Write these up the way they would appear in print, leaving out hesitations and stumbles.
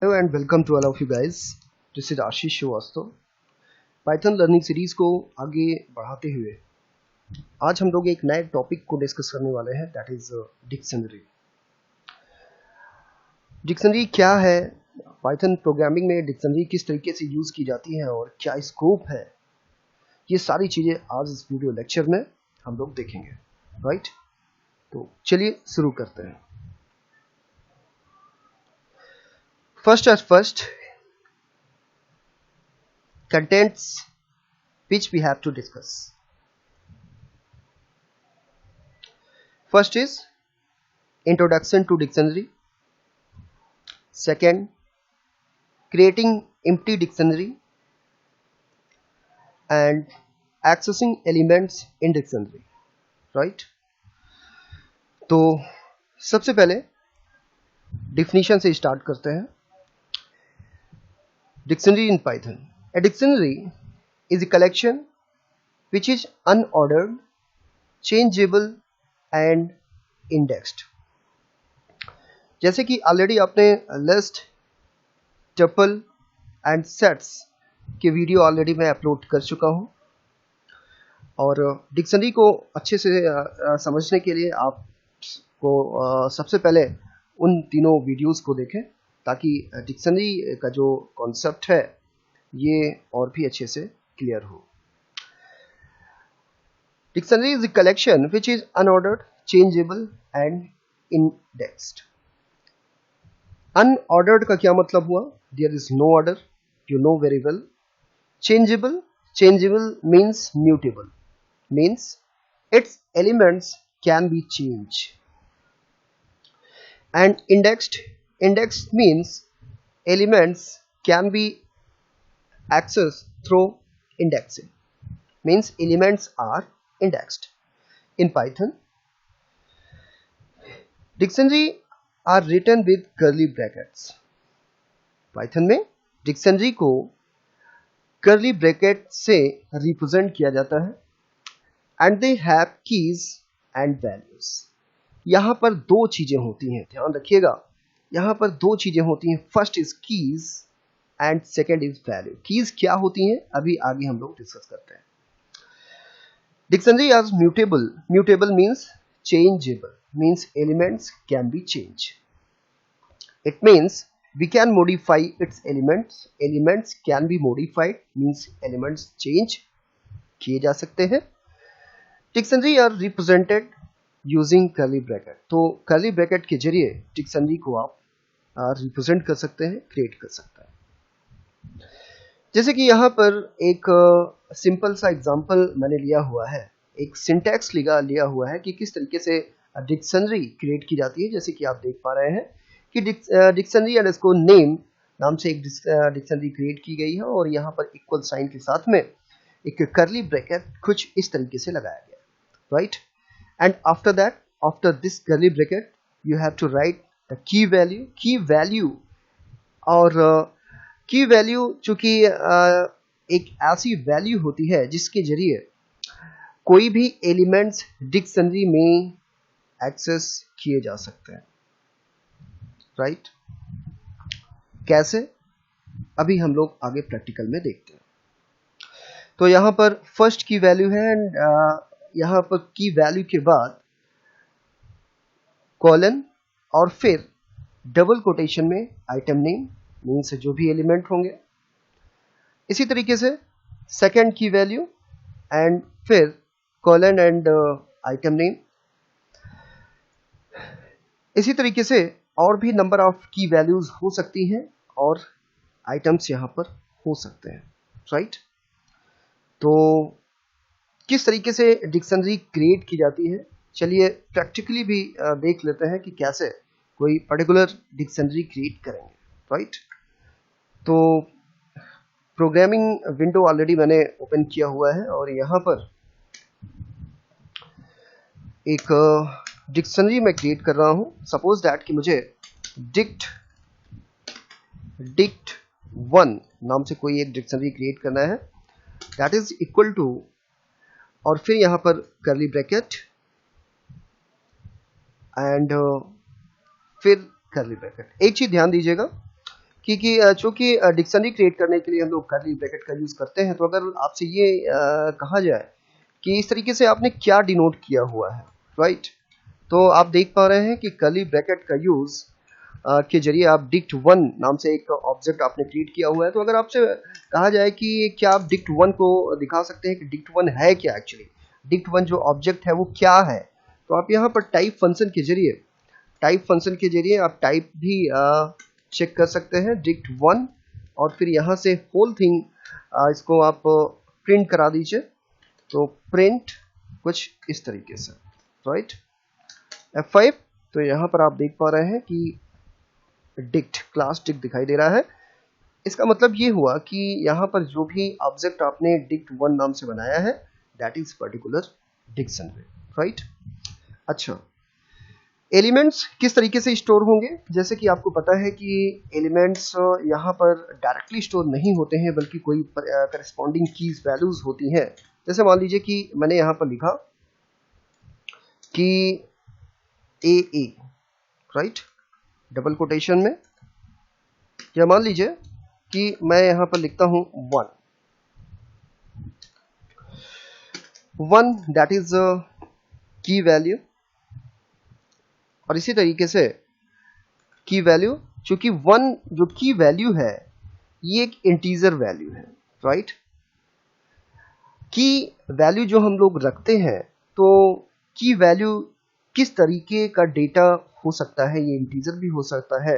Hello and welcome to all of you guys. This is Ashish Srivastava. Python learning series को आगे बढ़ाते हुए आज हम लोग एक नए टॉपिक को डिस्कस करने वाले हैं, दैट इज डिक्शनरी। डिक्शनरी क्या है, पाइथन प्रोग्रामिंग में डिक्शनरी किस तरीके से यूज की जाती है और क्या स्कोप है, ये सारी चीजें आज इस वीडियो लेक्चर में हम लोग देखेंगे। राइट, तो चलिए शुरू करते हैं। First contents which we have to discuss. First is introduction to dictionary. Second, creating empty dictionary and accessing elements in dictionary. Right? तो सबसे पहले definition से start करते हैं। Dictionary in Python. A dictionary is a collection which is unordered, changeable and indexed. जैसे कि already आपने list, tuple and sets के वीडियो ऑलरेडी मैं अपलोड कर चुका हूं, और डिक्शनरी को अच्छे से समझने के लिए आपको सबसे पहले उन तीनों वीडियोस को देखें, ताकि डिक्शनरी का जो कॉन्सेप्ट है ये और भी अच्छे से क्लियर हो। Dictionary is a collection which is unordered, changeable and indexed. Unordered का क्या मतलब हुआ? There is no order, you know very well. Changeable, changeable means mutable, means its elements can be changed. And indexed, indexed means elements can be accessed through indexing, means elements are indexed. In Python, dictionary are written with curly brackets. Python में dictionary को curly bracket से represent किया जाता है, and they have keys and values. यहां पर दो चीजें होती हैं, ध्यान रखिएगा, यहां पर दो चीजें होती हैं। First is keys and second is value. Keys क्या होती हैं अभी आगे हम लोग डिस्कस करते हैं। Dictionary are mutable, mutable means changeable, means elements can be change. It means we can modify its elements, elements can be modified, means elements change किए जा सकते हैं। Dictionary are represented using curly bracket. तो curly bracket के जरिए dictionary को आप represent कर सकते हैं, क्रिएट कर सकते हैं। जैसे कि यहाँ पर एक सिंपल सा एग्जांपल मैंने लिया हुआ है, एक सिंटैक्स लिया हुआ है कि किस तरीके से डिक्शनरी क्रिएट की जाती है। जैसे कि आप देख पा रहे हैं कि डिक्शनरी अंडरस्कोर नेम नाम से एक डिक्शनरी क्रिएट की गई है, और यहाँ पर इक्वल साइन के साथ में एक कर्ली ब्रैकेट कुछ इस तरीके से लगाया गया, right. And after that, after this curly bracket, you have to write the key value. Key value और key value चूंकि एक ऐसी वैल्यू होती है जिसके जरिए कोई भी एलिमेंट्स डिक्शनरी में एक्सेस किए जा सकते हैं, राइट। कैसे, अभी हम लोग आगे प्रैक्टिकल में देखते हैं। तो यहाँ पर फर्स्ट की वैल्यू है, एंड यहाँ पर की वैल्यू के बाद कॉलन और फिर डबल कोटेशन में आइटम नेम, मीन्स जो भी एलिमेंट होंगे। इसी तरीके से सेकंड की वैल्यू एंड फिर कॉलन एंड आइटम नेम। इसी तरीके से और भी नंबर ऑफ की वैल्यूज हो सकती हैं और आइटम्स यहाँ पर हो सकते हैं, राइट। तो किस तरीके से डिक्शनरी क्रिएट की जाती है, चलिए प्रैक्टिकली भी देख लेते हैं कि कैसे कोई पर्टिकुलर डिक्शनरी क्रिएट करेंगे, राइट। तो प्रोग्रामिंग विंडो ऑलरेडी मैंने ओपन किया हुआ है, और यहाँ पर एक डिक्शनरी मैं क्रिएट कर रहा हूँ। सपोज दैट कि मुझे डिक्ट 1 नाम से कोई एक डिक्शनरी क्रिएट करना है, दैट इज इक्वल टू, और फिर यहाँ पर कर्ली ब्रैकेट एंड फिर कर्ली ब्रैकेट। एक चीज ध्यान दीजिएगा कि चूंकि डिक्शनरी क्रिएट करने के लिए हम लोग कर्ली ब्रैकेट का यूज करते हैं, तो अगर आपसे ये कहा जाए कि इस तरीके से आपने क्या डिनोट किया हुआ है, राइट, तो आप देख पा रहे हैं कि कर्ली ब्रैकेट का यूज के जरिए आप डिक्ट वन नाम से एक ऑब्जेक्ट आपने क्रिएट किया हुआ है। तो अगर आपसे कहा जाए कि क्या आप डिक्ट वन को दिखा सकते हैं कि डिक्ट वन है क्या, एक्चुअली डिक्ट वन जो ऑब्जेक्ट है वो क्या है, तो आप यहाँ पर टाइप फंक्शन के जरिए आप टाइप भी चेक कर सकते हैं डिक्ट वन, और फिर यहाँ से होल थिंग इसको आप प्रिंट करा दीजिए। तो प्रिंट कुछ इस तरीके से, राइट, F5। तो यहाँ पर आप देख पा रहे हैं कि डिक्ट क्लास डिक्ट दिखाई दे रहा है। इसका मतलब ये हुआ कि यहाँ पर जो भी ऑब्जेक्ट आपने डिक्ट वन नाम से बनाया है that is particular dictionary, right. अच्छा, एलिमेंट्स किस तरीके से स्टोर होंगे? जैसे कि आपको पता है कि एलिमेंट्स यहाँ पर डायरेक्टली स्टोर नहीं होते हैं, बल्कि कोई करस्पॉन्डिंग कीज वैल्यूज होती हैं। जैसे मान लीजिए कि मैंने यहाँ पर लिखा कि ए, राइट, डबल कोटेशन में, या मान लीजिए कि मैं यहाँ पर लिखता हूँ वन दैट इज की वैल्यू, और इसी तरीके से की वैल्यू, चूंकि वन जो की वैल्यू है ये एक इंटीजर वैल्यू है, राइट। की वैल्यू जो हम लोग रखते हैं, तो की वैल्यू किस तरीके का डेटा हो सकता है, ये इंटीजर भी हो सकता है,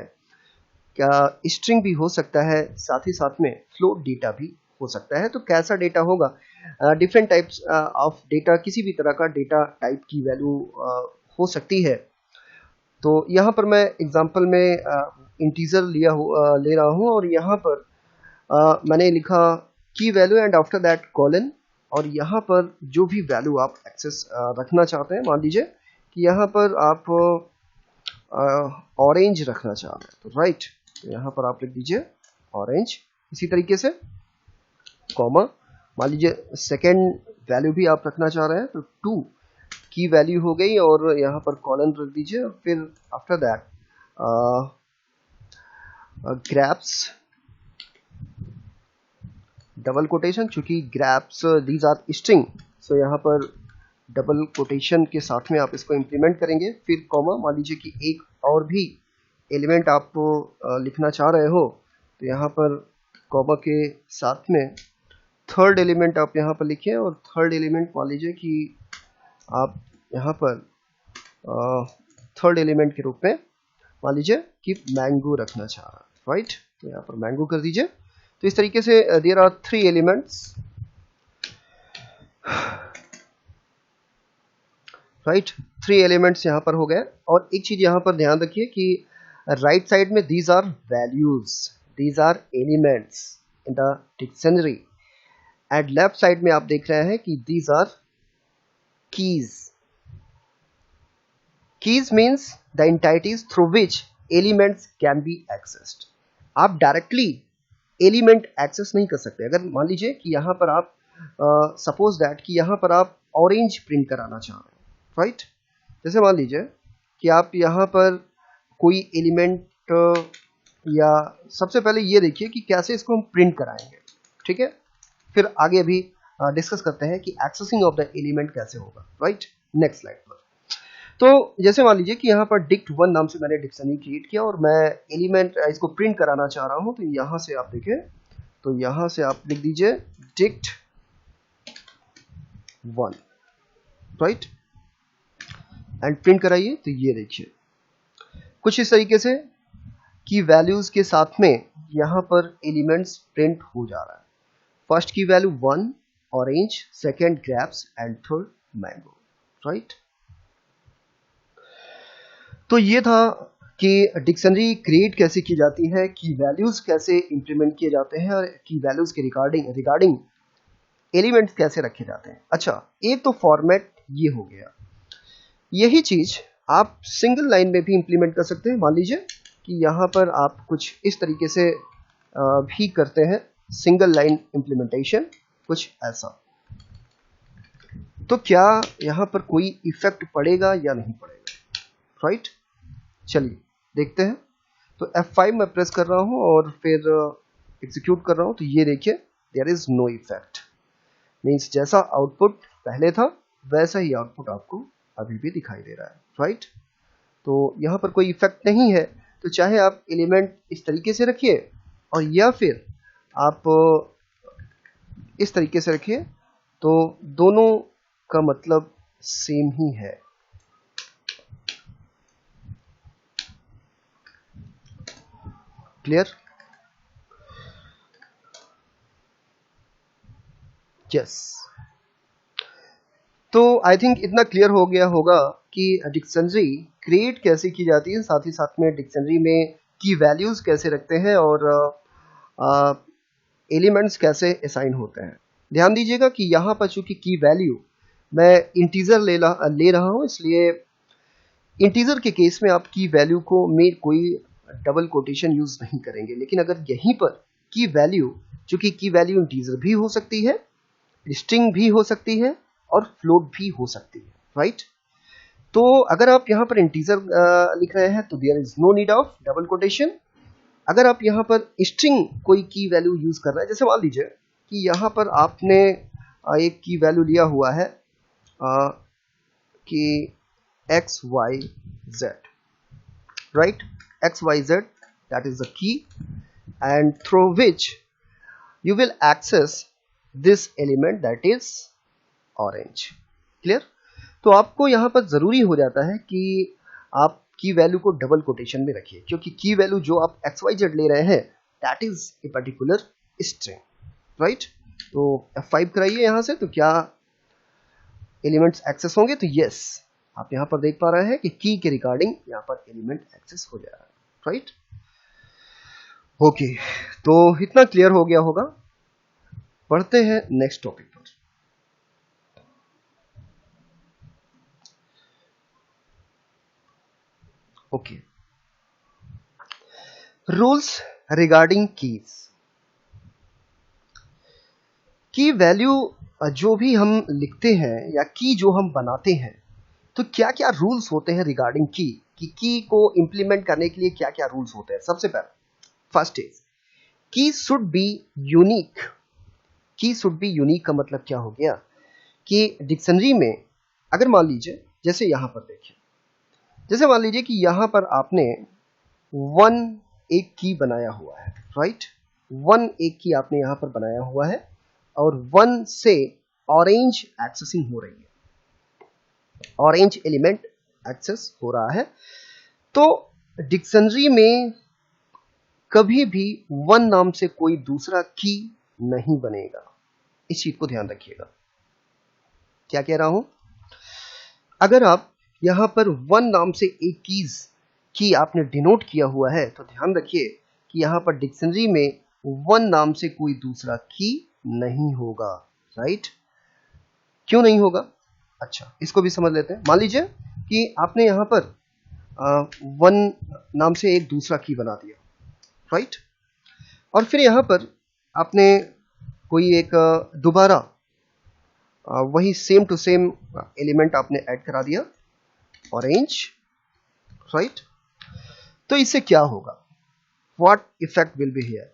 क्या स्ट्रिंग भी हो सकता है, साथ ही साथ में फ्लोट डेटा भी हो सकता है। तो कैसा डेटा होगा, डिफरेंट टाइप्स ऑफ डेटा, किसी भी तरह का डेटा टाइप की वैल्यू हो सकती है। तो यहाँ पर मैं एग्जांपल में इंटीजर ले रहा हूँ, और यहाँ पर मैंने लिखा की value and after that colon, और यहाँ पर जो भी वैल्यू आप एक्सेस रखना चाहते हैं, मान लीजिए कि यहाँ पर आप ऑरेंज रखना चाह रहे हैं, तो राइट, तो यहाँ पर आप लिख दीजिए ऑरेंज। इसी तरीके से कॉमा, मान लीजिए सेकेंड वैल्यू भी आप रखना चाह रहे हैं, तो 2 की वैल्यू हो गई, और यहाँ पर कॉलन रख दीजिए, फिर after that grapes double quotation, चूंकि grapes these are string, so यहाँ पर डबल कोटेशन के साथ में आप इसको इंप्लीमेंट करेंगे। फिर कॉमा, मान लीजिए कि एक और भी एलिमेंट आप लिखना चाह रहे हो, तो यहाँ पर कॉमा के साथ में थर्ड एलिमेंट आप यहाँ पर लिखिए, और थर्ड एलिमेंट मान लीजिए कि आप यहाँ पर थर्ड एलिमेंट के रूप में मान लीजिए कि मैंगो रखना चाह रहा है, राइट, तो यहाँ पर मैंगो कर दीजिए। तो इस तरीके से there are 3 elements, right, 3 elements यहाँ पर हो गए। और एक चीज यहाँ पर ध्यान रखिए कि राइट साइड में these are values, these are elements in the dictionary, and left side में आप देख रहे हैं कि these are keys. Keys means the entities through which elements can be accessed. आप डायरेक्टली एलिमेंट एक्सेस नहीं कर सकते। अगर मान लीजिए कि यहाँ पर आप सपोज दैट कि यहाँ पर आप ऑरेंज प्रिंट कराना चाह रहे हैं, राइट, जैसे मान लीजिए कि आप यहाँ पर कोई एलिमेंट, या सबसे पहले ये देखिए कि कैसे इसको हम प्रिंट कराएंगे, ठीक है, फिर आगे अभी डिस्कस करते हैं कि एक्सेसिंग ऑफ द एलिमेंट कैसे होगा, राइट। नेक्स्ट स्लाइड पर, तो जैसे मान लीजिए कि यहाँ पर डिक्ट वन नाम से मैंने डिक्शनरी क्रिएट किया, और मैं एलिमेंट इसको प्रिंट कराना चाह रहा हूँ, तो यहाँ से आप देखें, तो यहाँ से आप लिख दीजिए dict one, right, and print कराइए। तो ये देखिए कुछ इस तरीके से की वैल्यूज के साथ में यहाँ पर एलिमेंट्स प्रिंट हो जा रहा है। फर्स्ट की value 1 orange, second grapes, and third mango, right. तो ये था कि डिक्शनरी क्रिएट कैसे की जाती है, की वैल्यूज कैसे इंप्लीमेंट किए जाते हैं, और की वैल्यूज के रिगार्डिंग एलिमेंट्स कैसे रखे जाते हैं। अच्छा, एक तो फॉर्मेट ये हो गया। यही चीज आप सिंगल लाइन में भी इंप्लीमेंट कर सकते हैं। मान लीजिए कि यहाँ पर आप कुछ इस तरीके से भी करते हैं, सिंगल लाइन इंप्लीमेंटेशन, कुछ ऐसा, तो क्या यहाँ पर कोई इफेक्ट पड़ेगा या नहीं पड़ेगा, राइट। चलिए देखते हैं। तो F5 मैं प्रेस कर रहा हूं और फिर एग्जीक्यूट कर रहा हूं, तो ये देखिए there is no effect, means जैसा आउटपुट पहले था वैसा ही आउटपुट आपको अभी भी दिखाई दे रहा है, राइट। तो यहाँ पर कोई इफेक्ट नहीं है, तो चाहे आप एलिमेंट इस तरीके से रखिए और या फिर आप इस तरीके से रखिए, तो दोनों का मतलब सेम ही है। क्लियर? यस। तो आई थिंक इतना क्लियर हो गया होगा कि डिक्शनरी क्रिएट कैसे की जाती है, साथ ही साथ में डिक्शनरी में की वैल्यूज कैसे रखते हैं और एलिमेंट्स कैसे असाइन होते हैं। ध्यान दीजिएगा कि यहाँ पर चूंकि की वैल्यू मैं इंटीजर ले रहा हूँ, इसलिए इंटीजर के केस में आप की वैल्यू को में कोई डबल कोटेशन यूज नहीं करेंगे। लेकिन अगर यहीं पर की वैल्यू, चूंकि की वैल्यू इंटीजर भी हो सकती है, स्ट्रिंग भी हो सकती है और फ्लोट भी हो सकती है, राइट। तो अगर आप यहाँ पर इंटीजर लिख रहे हैं तो there is no need of double quotation. अगर आप यहाँ पर स्ट्रिंग कोई की वैल्यू यूज कर रहे हैं, जैसे मान लीजिए कि यहाँ पर आपने एक की वैल्यू लिया हुआ है कि XYZ, right? XYZ, that is the key, and through which you will access this element, that is orange. Clear? तो आपको यहाँ पर जरूरी हो जाता है कि आप की वैल्यू को डबल कोटेशन में रखिए, क्योंकि की वैल्यू जो आप XYZ ले रहे हैं that is a particular string, right? तो F5 कराइए यहाँ से, तो क्या एलिमेंट्स एक्सेस होंगे? तो यस, आप यहाँ पर देख पा रहे हैं कि की के रिगार्डिंग यहाँ पर एलिमेंट एक्सेस हो जा रहा है, राइट। ओके, तो इतना क्लियर हो गया होगा। पढ़ते हैं नेक्स्ट टॉपिक पर। Okay, rules regarding keys. की वैल्यू जो भी हम लिखते हैं या की जो हम बनाते हैं, तो क्या क्या रूल्स होते हैं रिगार्डिंग की को इंप्लीमेंट करने के लिए क्या क्या रूल्स होते हैं। सबसे पहला फर्स्ट इज की शुड बी यूनिक। की शुड बी यूनिक का मतलब क्या हो गया कि डिक्शनरी में अगर मान लीजिए, जैसे यहां पर देखिए, जैसे मान लीजिए कि यहां पर आपने वन एक की बनाया हुआ है, राइट। वन एक की आपने यहां पर बनाया हुआ है और वन से ऑरेंज एक्सेसिंग हो रही है, ऑरेंज एलिमेंट एक्सेस हो रहा है। तो डिक्शनरी में कभी भी वन नाम से कोई दूसरा की नहीं बनेगा, इस चीज को ध्यान रखिएगा। क्या कह रहा हूं? अगर आप यहां पर वन नाम से एक की आपने डिनोट किया हुआ है, तो ध्यान रखिए कि यहां पर डिक्शनरी में वन नाम से कोई दूसरा की नहीं होगा, राइट। क्यों नहीं होगा? अच्छा, इसको भी समझ लेते हैं। मान लीजिए कि आपने यहां पर वन नाम से एक दूसरा की बना दिया, राइट, और फिर यहां पर आपने कोई एक दोबारा वही सेम टू सेम एलिमेंट आपने ऐड करा दिया, ऑरेंज, राइट। तो इससे क्या होगा? What effect will be here?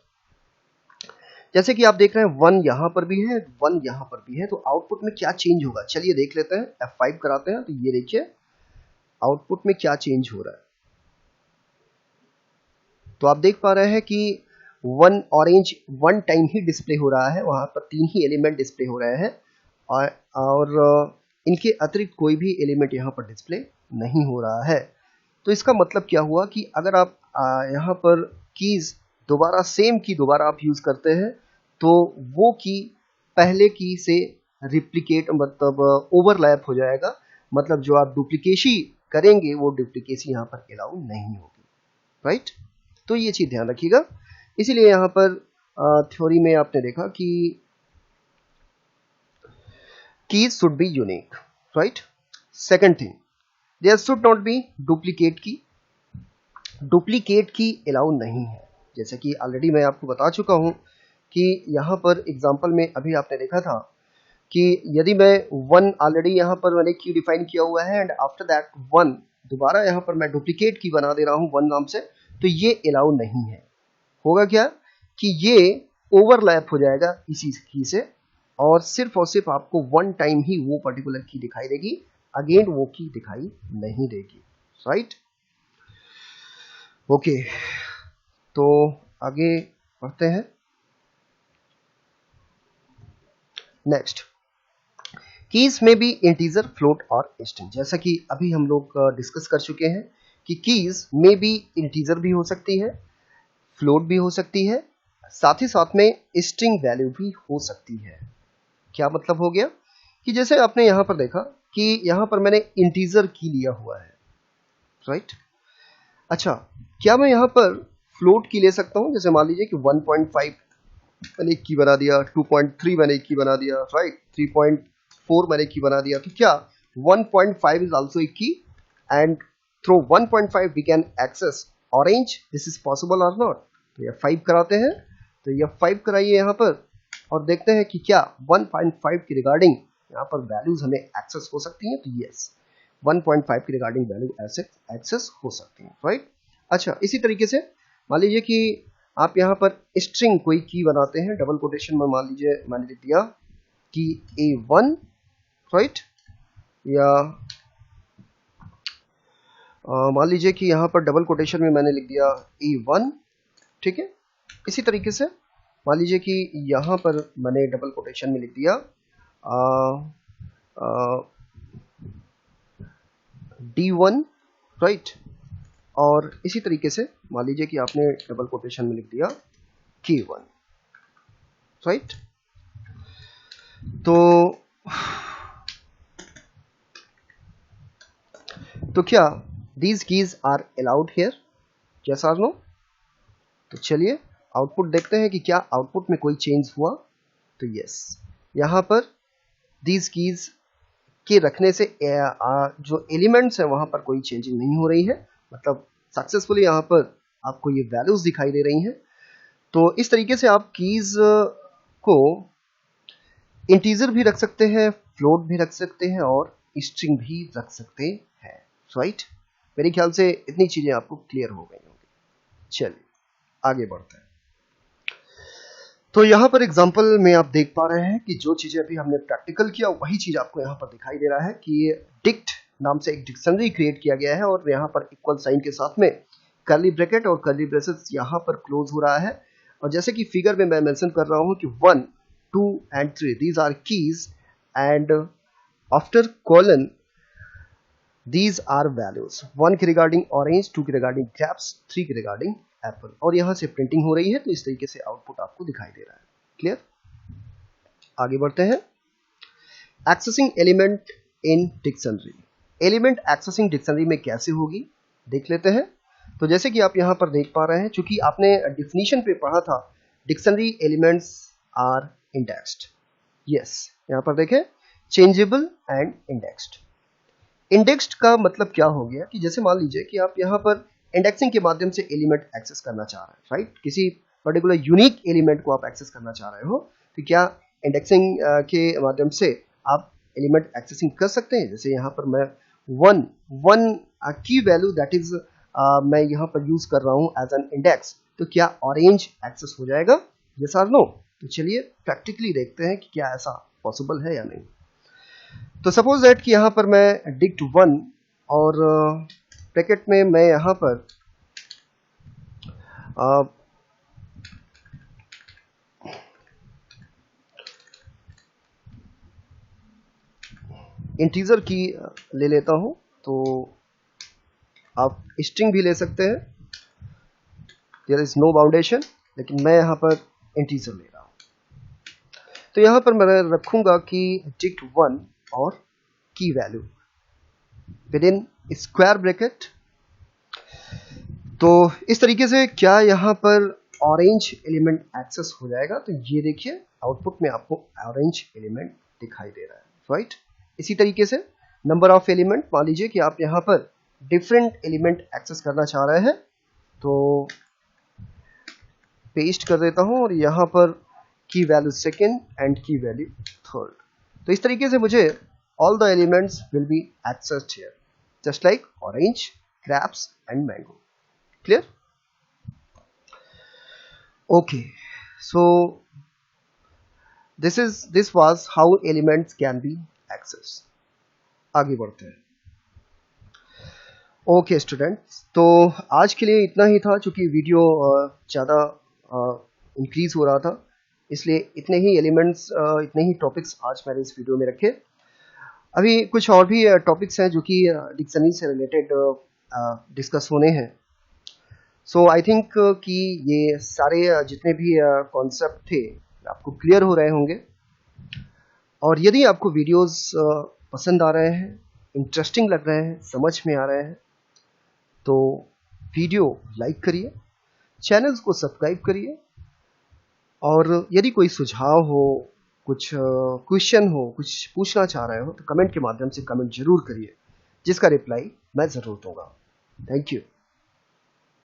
जैसे कि आप देख रहे हैं वन यहां पर भी है, वन यहां पर भी है, तो आउटपुट में क्या चेंज होगा? चलिए देख लेते हैं। F5 कराते हैं, तो ये देखिए आउटपुट में क्या चेंज हो रहा है। तो आप देख पा रहे हैं कि वन ऑरेंज वन टाइम ही डिस्प्ले हो रहा है, वहां पर तीन ही एलिमेंट डिस्प्ले हो रहे हैं और इनके अतिरिक्त कोई भी एलिमेंट यहां पर डिस्प्ले नहीं हो रहा है। तो इसका मतलब क्या हुआ कि अगर आप यहां पर कीज दोबारा सेम की दोबारा आप यूज करते हैं, तो वो की पहले की से रिप्लिकेट मतलब ओवरलैप हो जाएगा, मतलब जो आप डुप्लीकेसी करेंगे वो डुप्लीकेसी यहां पर अलाउ नहीं होगी, राइट। तो ये चीज ध्यान रखिएगा। इसीलिए यहां पर थ्योरी में आपने देखा कि keys should be unique, right. Second thing, there should not be duplicate key. Duplicate key allow नहीं है। जैसे कि ऑलरेडी मैं आपको बता चुका हूं कि यहां पर एग्जांपल में अभी आपने देखा था कि यदि मैं वन ऑलरेडी यहां पर मैंने की डिफाइन किया हुआ है एंड आफ्टर दैट वन दोबारा यहां पर मैं डुप्लीकेट की बना दे रहा हूं वन नाम से, तो ये अलाउ नहीं है। होगा क्या कि ये ओवरलैप हो जाएगा इसी की से, और सिर्फ आपको वन टाइम ही वो पर्टिकुलर की दिखाई देगी, अगेन वो की दिखाई नहीं देगी, राइट। ओके, तो आगे बढ़ते हैं। नेक्स्ट, कीज में भी इंटीजर, फ्लोट और स्ट्रिंग। जैसा कि अभी हम लोग डिस्कस कर चुके हैं कि कीज में भी इंटीजर भी हो सकती है, फ्लोट भी हो सकती है, साथ ही साथ में स्ट्रिंग वैल्यू भी हो सकती है। क्या मतलब हो गया कि जैसे आपने यहां पर देखा कि यहां पर मैंने इंटीजर की लिया हुआ है, राइट। अच्छा, क्या मैं यहां पर फ्लोट की ले सकता हूं? जैसे मान लीजिए कि 1.5 मैंने एक की बना दिया, 2.3 मैंने एक की बना दिया, राइट, 3.4 मैंने एक की बना दिया। तो क्या 1.5 इज आल्सो एक key, and through 1.5 we can access orange, this is possible or not? तो यह 5 कराते हैं, तो यह 5 कराइए यहाँ पर, और देखते हैं कि क्या 1.5 की रिगार्डिंग यहाँ पर वैल्यूज हमें एक्सेस हो सकती हैं। तो यस, 1.5 की रिगार्डिंग वैल्यू एक्सेस हो सकती है, राइट। अच्छा, इसी तरीके से मान लीजिए कि आप यहाँ पर स्ट्रिंग कोई की बनाते हैं, डबल कोटेशन में मान लीजिए मैंने लिख दिया कि A1, राइट, या मान लीजिए कि यहाँ पर डबल कोटेशन में मैंने लिख दिया A1, ठीक है। इसी तरीके से मान लीजिए कि यहाँ पर मैंने डबल कोटेशन में लिख दिया D1, राइट, और इसी तरीके से मान लीजिए कि आपने डबल कोटेशन में लिख दिया K1, राइट। तो क्या these keys are allowed here? yes or no? तो चलिए आउटपुट देखते हैं कि क्या आउटपुट में कोई चेंज हुआ। तो यस, यहाँ पर these keys के रखने से जो एलिमेंट्स है वहां पर कोई चेंजिंग नहीं हो रही है, मतलब सक्सेसफुली यहाँ पर आपको ये वैल्यूज दिखाई दे रही हैं। तो इस तरीके से आप कीज को इंटीजर भी रख सकते हैं, फ्लोट भी रख सकते हैं, और स्ट्रिंग भी रख सकते हैं, राइट। मेरे ख्याल से इतनी चीजें आपको क्लियर हो गई होंगी। चलिए आगे बढ़ते हैं। तो यहाँ पर एग्जांपल में आप देख पा रहे हैं कि जो चीजें अभी हमने प्रैक्टिकल किया वही चीज आपको यहाँ पर दिखाई दे रहा है कि डिक्ट नाम से एक डिक्शनरी क्रिएट किया गया है, और यहाँ पर इक्वल साइन के साथ में कर्ली ब्रैकेट और कर्ली ब्रेसेस यहाँ पर क्लोज हो रहा है। और जैसे कि फिगर में मैं मेंशन कर रहा हूँ कि 1, 2 and 3 these are keys, and after colon these are values, 1 के रिगार्डिंग ऑरेंज, 2 के रिगार्डिंग ग्रेप्स, 3 के रिगार्डिंग एप्पल, और यहां से प्रिंटिंग हो रही है। तो इस तरीके से आउटपुट आपको दिखाई दे रहा है। क्लियर? आगे बढ़ते हैं। Accessing element in dictionary. Element accessing dictionary में कैसे होगी देख लेते हैं। तो जैसे कि आप यहां पर देख पा रहे हैं, चूंकि आपने डिफिनीशन पे पढ़ा था dictionary elements are indexed. Yes, यहां पर देखें चेंजेबल एंड इंडेक्स्ड। इंडेक्स्ड का मतलब क्या हो गया कि जैसे मान लीजिए कि आप यहां पर इंडेक्सिंग के माध्यम से एलिमेंट एक्सेस करना चाह रहे हैं, राइट, किसी पर्टिकुलर यूनिक एलिमेंट को आप एक्सेस करना चाह रहे हो, तो क्या इंडेक्सिंग के माध्यम से आप एलिमेंट एक्सेसिंग कर सकते हैं। जैसे यहाँ पर मैं वन की वैल्यू दैट इज मैं यहाँ पर यूज कर रहा हूँ एज एन इंडेक्स, तो क्या ऑरेंज एक्सेस हो जाएगा? यस और नो? तो चलिए प्रैक्टिकली देखते हैं कि क्या ऐसा पॉसिबल है या नहीं। तो सपोज दैट कि यहाँ पर मैं डिक्ट 1 और ब्रैकेट में मैं यहाँ पर इंटीजर की ले लेता हूँ। तो आप स्ट्रिंग भी ले सकते हैं, देयर इज नो बाउंडेशन, लेकिन मैं यहाँ पर इंटीजर ले रहा हूँ। तो यहाँ पर मैं रखूंगा कि डिक्ट 1 और की value with in square bracket. तो इस तरीके से क्या यहाँ पर ऑरेंज एलिमेंट एक्सेस हो जाएगा? तो ये देखिए आउटपुट में आपको ऑरेंज एलिमेंट दिखाई दे रहा है, राइट। इसी तरीके से नंबर ऑफ एलिमेंट, मान लीजिए कि आप यहाँ पर डिफरेंट एलिमेंट एक्सेस करना चाह रहे हैं, तो पेस्ट कर देता हूं और यहाँ पर की वैल्यू सेकेंड एंड की वैल्यू थर्ड। तो इस तरीके से मुझे all the elements will be accessed here just like orange, grapes and mango. Clear? Okay, so this was how elements can be accessed. आगे बढ़ते हैं. ओके स्टूडेंट्स, तो आज के लिए इतना ही था. चूंकि वीडियो ज़्यादा इंक्रीज हो रहा था, इसलिए इतने ही एलिमेंट्स, इतने ही टॉपिक्स आज मैंने इस वीडियो में रखे. अभी कुछ और भी टॉपिक्स हैं जो कि डिक्शनरी से रिलेटेड डिस्कस होने हैं. सो आई थिंक कि ये सारे जितने भी कॉन्सेप्ट थे आपको क्लियर हो रहे होंगे. और यदि आपको वीडियोस पसंद आ रहे हैं, इंटरेस्टिंग लग रहे हैं, समझ में आ रहे हैं, तो वीडियो लाइक करिए, चैनल्स को सब्सक्राइब करिए. और यदि कोई सुझाव हो, कुछ क्वेश्चन हो, कुछ पूछना चाह रहे हो, तो कमेंट के माध्यम से कमेंट जरूर करिए, जिसका रिप्लाई मैं ज़रूर दूंगा. Thank you.